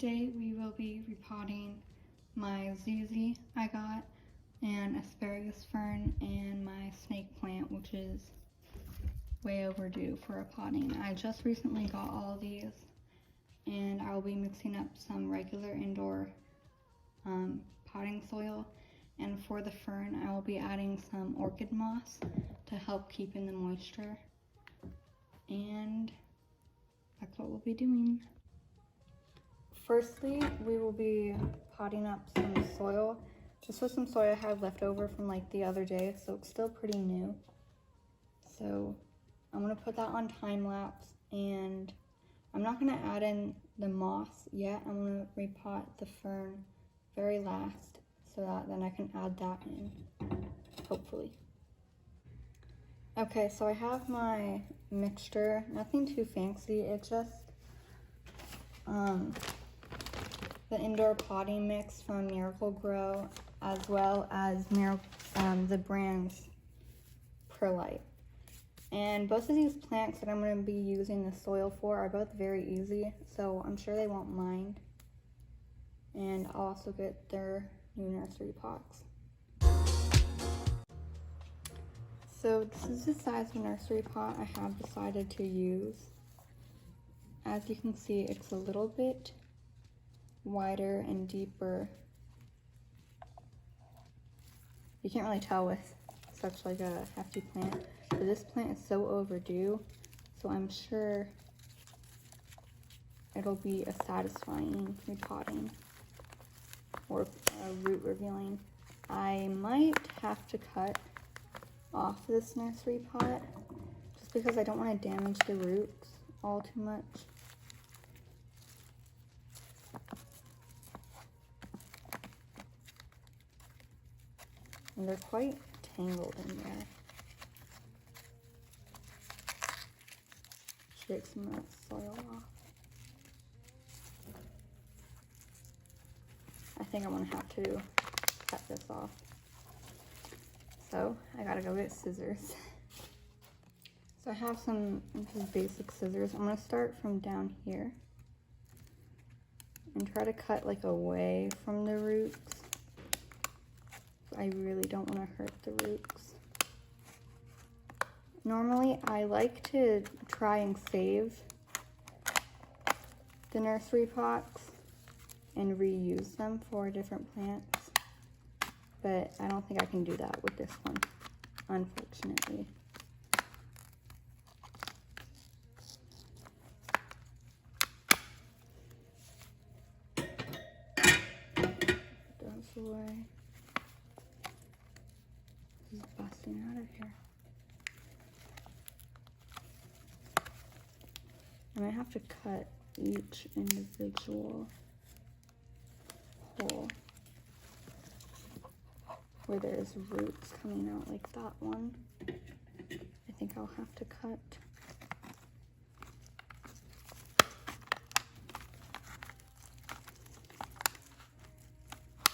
Today we will be repotting my ZZ I got, and asparagus fern, and my snake plant, which is way overdue for a potting. I just recently got all of these, and I will be mixing up some regular indoor potting soil, and for the fern I will be adding some orchid moss to help keep in the moisture, and that's what we'll be doing. Firstly, we will be potting up some soil. This was some soil I had left over from like the other day, so it's still pretty new. So I'm gonna put that on time lapse, and I'm not gonna add in the moss yet. I'm gonna repot the fern very last so that then I can add that in, hopefully. Okay, so I have my mixture, nothing too fancy, it's just the indoor potting mix from Miracle Grow, as well as the brands Perlite. And both of these plants that I'm going to be using the soil for are both very easy, so I'm sure they won't mind. And I'll also get their new nursery pots. So this is the size of nursery pot I have decided to use. As you can see, it's a little bit wider and deeper. You can't really tell with such like a hefty plant, but this plant is so overdue, so I'm sure it'll be a satisfying repotting or root revealing. I might have to cut off this nursery pot just because I don't want to damage the roots all too much. And they're quite tangled in there. Shake some of that soil off. I think I'm gonna have to cut this off. So I gotta go get scissors. So I have some just basic scissors. I'm gonna start from down here and try to cut like away from the roots. I really don't want to hurt the roots. Normally, I like to try and save the nursery pots and reuse them for different plants, but I don't think I can do that with this one, unfortunately. Put those away. This is busting out of here. And I have to cut each individual hole where there's roots coming out, like that one. I think I'll have to cut.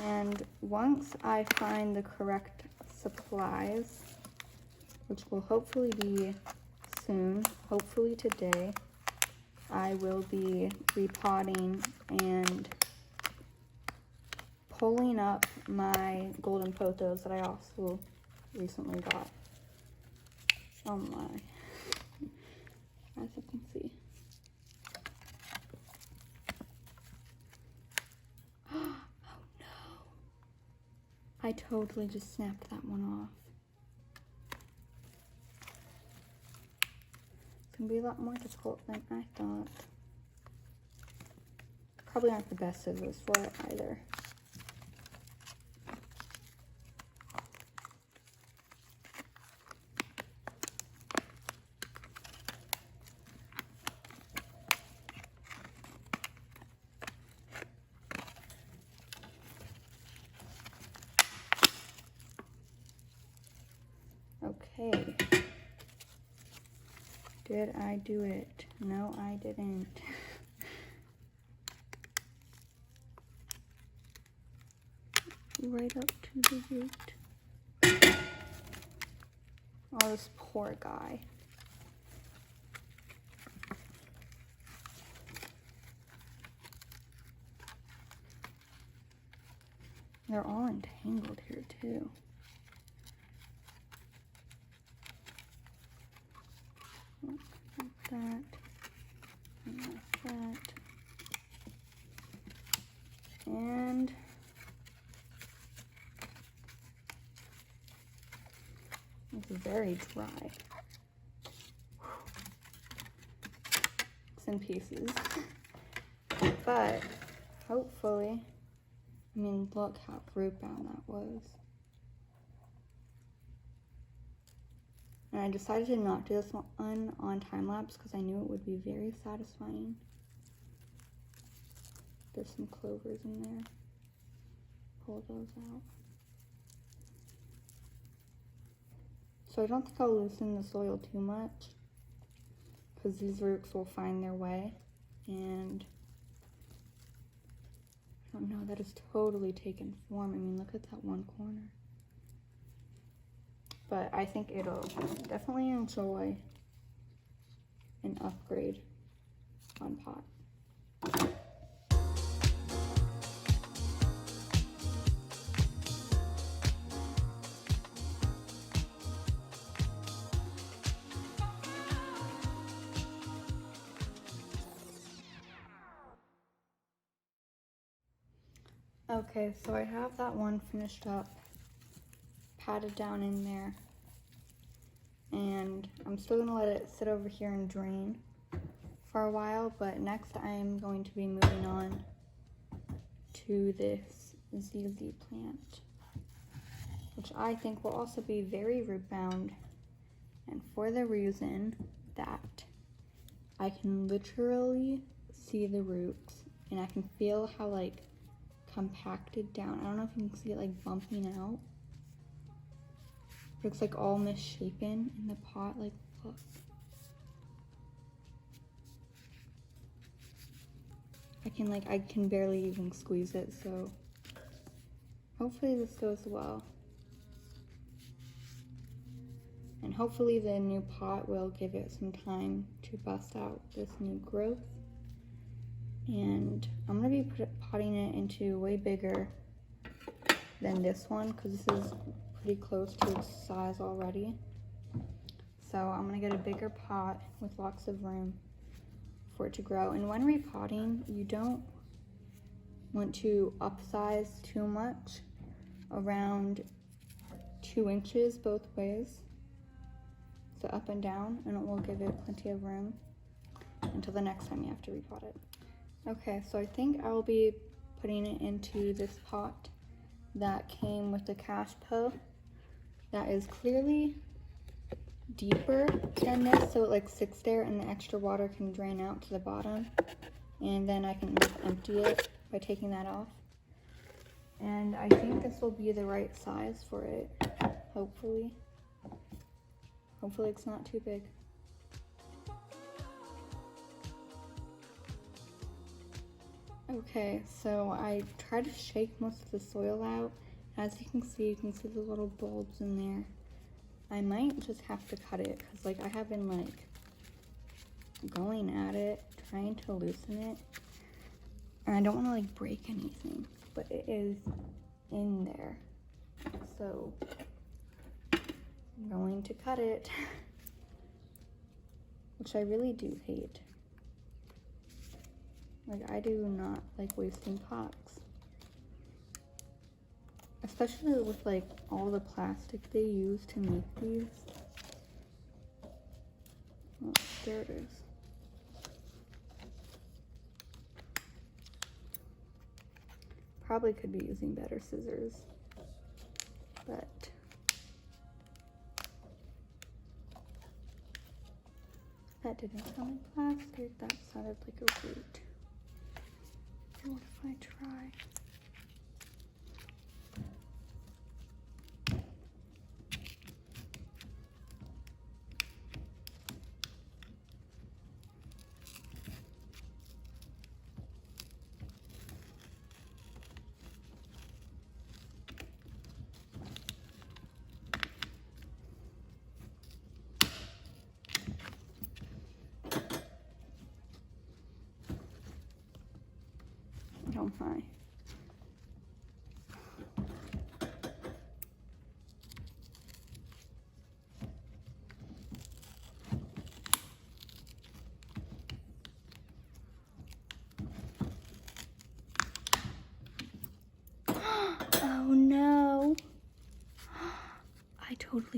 And once I find the correct supplies, which will hopefully be soon, hopefully today, I will be repotting and pulling up my golden pothos that I also recently got. Oh my, as you can see. Oh no, I totally just snapped that one off. It's gonna be a lot more difficult than I thought. Probably aren't the best scissors for it either. Okay. Did I do it? No, I didn't. Right up to the root. Oh, this poor guy. They're all entangled here too. Like that. And like that. And it's very dry. It's in pieces. But hopefully, I mean, look how root bound that was. And I decided to not do this one on time lapse because I knew it would be very satisfying. There's some clovers in there. Pull those out. So I don't think I'll loosen the soil too much because these roots will find their way. And I don't know, that has totally taken form. I mean, look at that one corner. But I think it'll definitely enjoy an upgrade on pot. Okay, so I have that one finished up, patted down in there, and I'm still gonna let it sit over here and drain for a while, but next I'm going to be moving on to this ZZ plant, which I think will also be very root bound, and for the reason that I can literally see the roots and I can feel how like compacted down. I don't know if you can see it like bumping out. It looks like all misshapen in the pot. Like, look. I can barely even squeeze it, so hopefully this goes well. And hopefully the new pot will give it some time to bust out this new growth. And I'm gonna be potting it into way bigger than this one because this is pretty close to its size already. So I'm gonna get a bigger pot with lots of room for it to grow. And when repotting, you don't want to upsize too much, around 2 inches both ways. So up and down, and it will give it plenty of room until the next time you have to repot it. Okay, so I think I will be putting it into this pot that came with the cash po. That is clearly deeper than this, so it like sits there and the extra water can drain out to the bottom. And then I can empty it by taking that off. And I think this will be the right size for it, hopefully. Hopefully it's not too big. Okay, so I tried to shake most of the soil out. As you can see the little bulbs in there. I might just have to cut it because like I have been like going at it, trying to loosen it. And I don't want to like break anything, but it is in there. So I'm going to cut it, which I really do hate. Like, I do not like wasting pots. Especially with, like, all the plastic they use to make these. Oh, there it is. Probably could be using better scissors. But that didn't sound like plastic. That sounded like a root. What if I try? Oh my.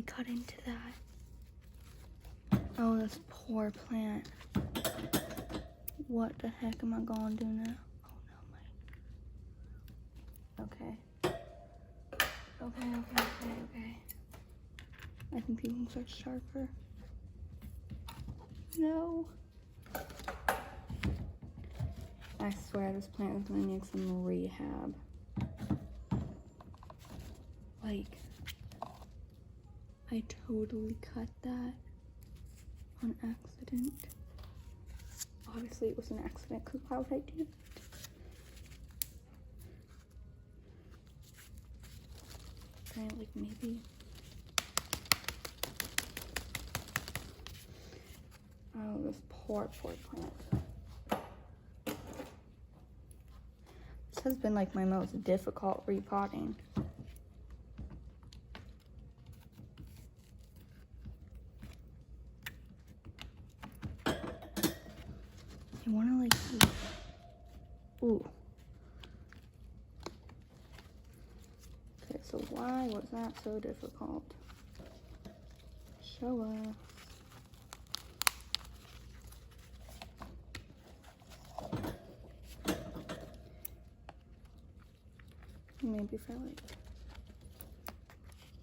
cut into that. Oh, this poor plant. What the heck am I gonna do now? Oh no, okay. Okay. I think these ones are sharper. No. I swear this plant is gonna need some rehab. Like, I totally cut that on accident. Obviously it was an accident, because why would I do that? Trying like maybe. Oh, this poor plant. This has been like my most difficult repotting. I wanna like, ooh. Okay, so why was that so difficult? Show us. Maybe if I like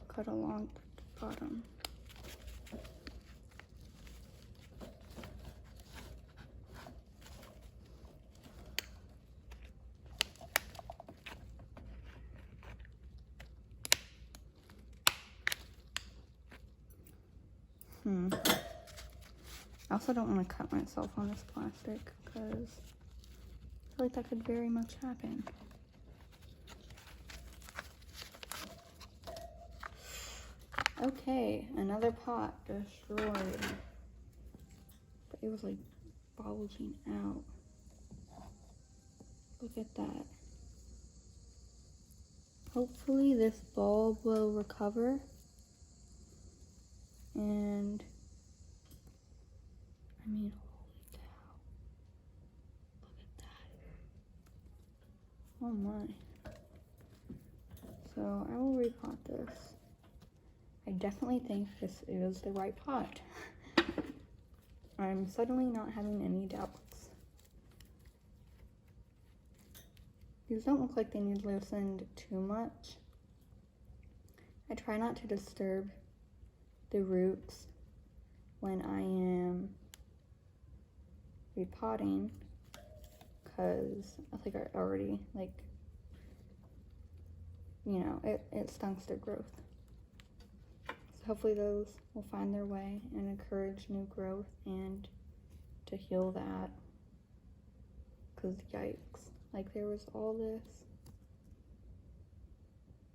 cut along the bottom. I also don't want to cut myself on this plastic because I feel like that could very much happen. Okay, another pot destroyed. But it was like bulging out. Look at that. Hopefully this bulb will recover. And I mean, holy cow. Look at that. Oh my. So I will repot this. I definitely think this is the right pot. I'm suddenly not having any doubts. These don't look like they need loosened too much. I try not to disturb the roots when I am repotting because I think I already, like, you know, it stunts their growth. So hopefully those will find their way and encourage new growth and to heal that. Because yikes, like there was all this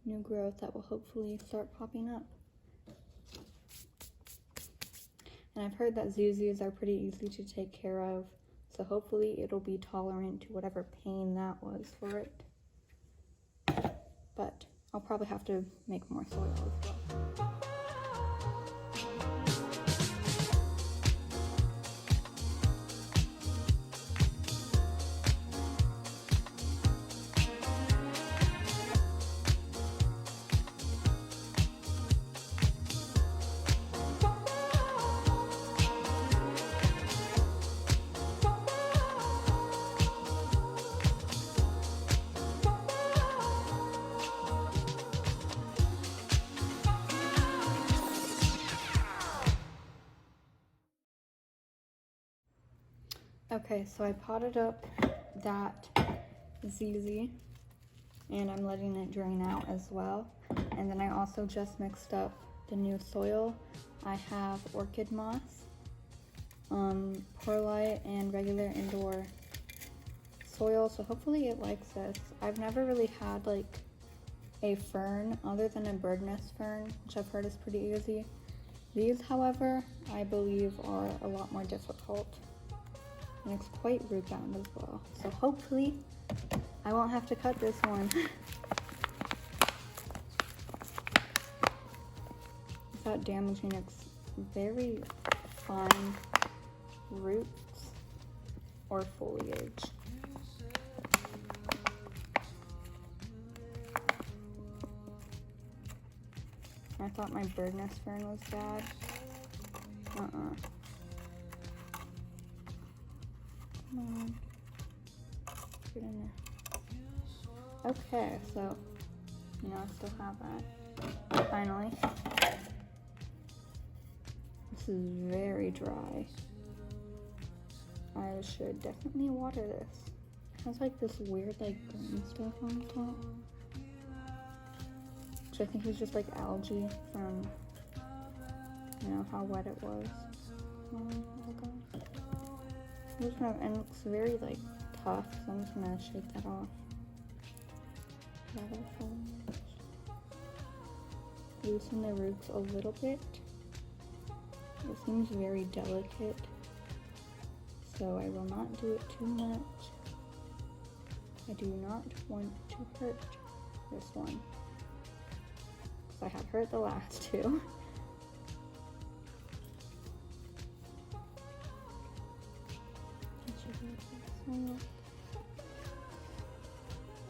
new growth that will hopefully start popping up. And I've heard that zuzus are pretty easy to take care of, so hopefully it'll be tolerant to whatever pain that was for it. But I'll probably have to make more soil as well. Okay, so I potted up that ZZ and I'm letting it drain out as well. And then I also just mixed up the new soil. I have orchid moss, perlite, and regular indoor soil, so hopefully it likes this. I've never really had like a fern other than a bird nest fern, which I've heard is pretty easy. These, however, I believe are a lot more difficult. And it's quite root bound as well. So hopefully I won't have to cut this one. Without damaging its very fine roots or foliage. I thought my bird nest fern was bad. Come on. Get in there. Okay, so, you know, I still have that. Finally. This is very dry. I should definitely water this. It has like this weird like green stuff on top, which I think is just like algae from, you know, how wet it was. Oh god. And it looks very like tough, so I'm just gonna shake that off. Loosen the roots a little bit. It seems very delicate, so I will not do it too much. I do not want to hurt this one, because I have hurt the last two.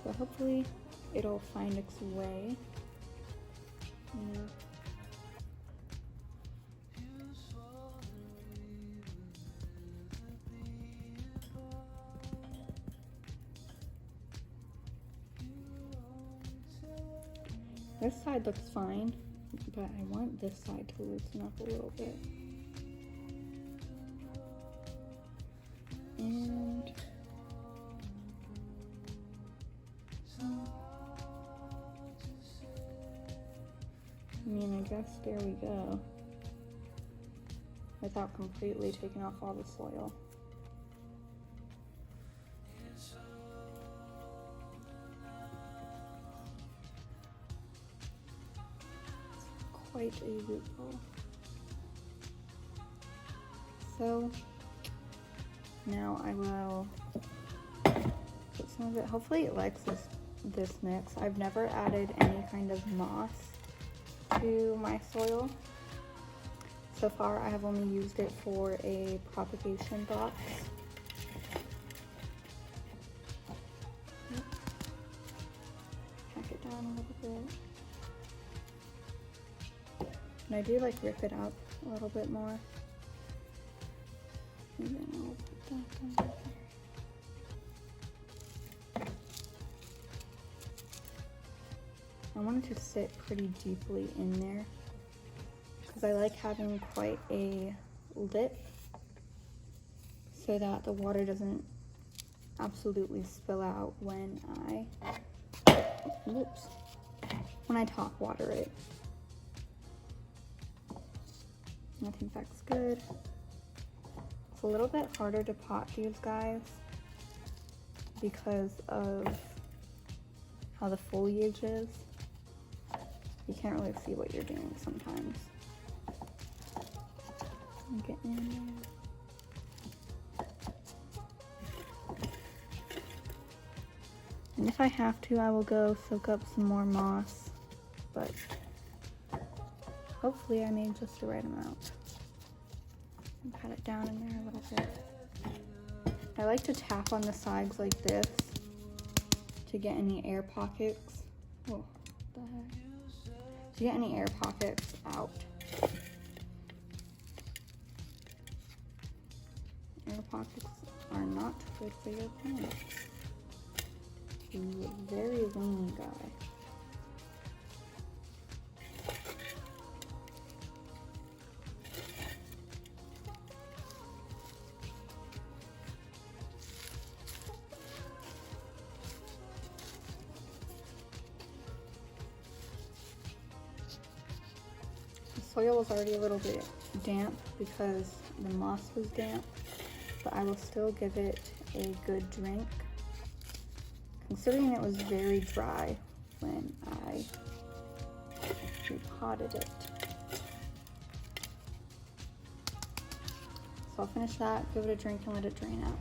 So hopefully it'll find its way. Yeah. This side looks fine, but I want this side to loosen up a little bit. And I mean, I guess there we go. Without completely taking off all the soil. Quite a root ball. So now I will put some of it. Hopefully it likes this mix. I've never added any kind of moss to my soil. So far I have only used it for a propagation box. Pack it down a little bit. And I do like rip it up a little bit more. And then I'll put that down there. I want it to sit pretty deeply in there, because I like having quite a lip so that the water doesn't absolutely spill out when I top water it. I think that's good. It's a little bit harder to pot these guys because of how the foliage is. You can't really see what you're doing sometimes. Get in there. And if I have to, I will go soak up some more moss, but hopefully I made just the right amount. And pat it down in there a little bit. I like to tap on the sides like this to get any air pockets. Whoa, what the heck? To get any air pockets out. Air pockets are not good for your plants. He's a very lean guy. The soil was already a little bit damp because the moss was damp, but I will still give it a good drink, considering it was very dry when I repotted it. So I'll finish that, give it a drink, and let it drain out.